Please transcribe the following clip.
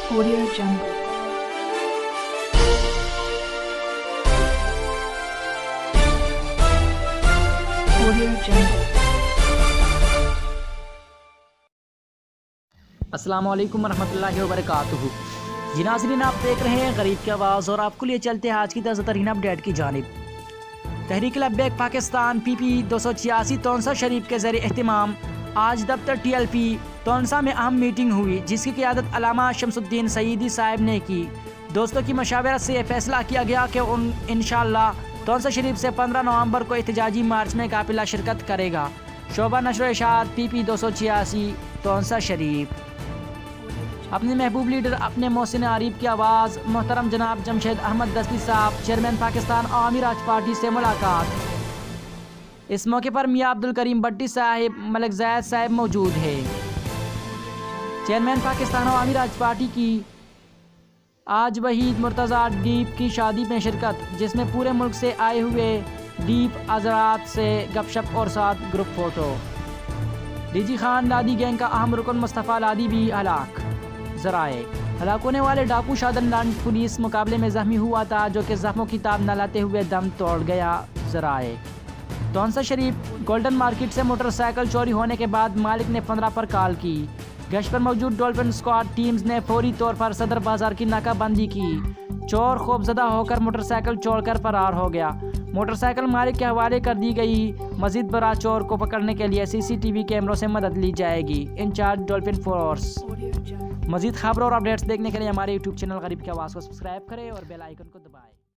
Audio Jungle. Audio Jungle. अस्सलामु अलैकुम वरहमतुल्लाहि वबरकातुहू। जी नाज़रीन, आप देख रहे हैं गरीब की आवाज़ और आपको लिए चलते हैं आज की ताज़ा तरीन अपडेट की जानिब। तहरीक लब्बैक पाकिस्तान PP 286 तौंसा शरीफ के ज़रिए एहतमाम आज दफ्तर TLP तौंसा में अहम मीटिंग हुई, जिसकी क़ियादत अल्लामा शमसुद्दीन सईदी साहब ने की। दोस्तों की मशावरत से फैसला किया गया कि इंशाअल्लाह तौंसा शरीफ से 15 नवंबर को एहतजाजी मार्च में काफ़िला शिरकत करेगा। शोबा नशर इशात PP 286 तौंसा शरीफ। अपने महबूब लीडर अपने मोहसिन आरिफ की आवाज़ मोहतरम जनाब जमशेद अहमद दस्ती साहब चेयरमैन पाकिस्तान आवामी राज पार्टी से मुलाकात। इस मौके पर मियाँ अब्दुल करीम भट्टी साहिब मलिक ज़ैद साहब मौजूद है। चेयरमैन पाकिस्तान आवामी राज पार्टी की आज वहीद मुर्तज़ा डीप की शादी में शिरकत, जिसमें पूरे मुल्क से आए हुए डीप हज़रात से गपशप और साथ ग्रुप फ़ोटो। डीजी खान लादी गैंग का अहम रुकन मुस्तफ़ा लादी भी हलाक। ज़राए हलाक होने वाले डाकू शादन लैंड पुलिस मुकाबले में ज़ख्मी हुआ था, जो कि ज़ख्मों की ताब न लाते हुए दम तोड़ गया। ज़राए तौंसा शरीफ गोल्डन मार्केट से मोटरसाइकिल चोरी होने के बाद मालिक ने 15 पर कॉल की। गश्त पर मौजूद डॉल्फिन स्क्वाड टीम्स ने फौरी तौर पर सदर बाजार की नाकाबंदी की। चोर खौफजदा होकर मोटरसाइकिल छोड़कर फरार हो गया। मोटरसाइकिल मालिक के हवाले कर दी गई। मजीद बड़ा चोर को पकड़ने के लिए CCTV कैमरों से मदद ली जाएगी। In charge dolphin force. मजीद खबरों और अपडेट्स देखने के लिए हमारे YouTube चैनल गरीब की आवाज़ को सब्सक्राइब करें और बेल आइकन को दबाएं।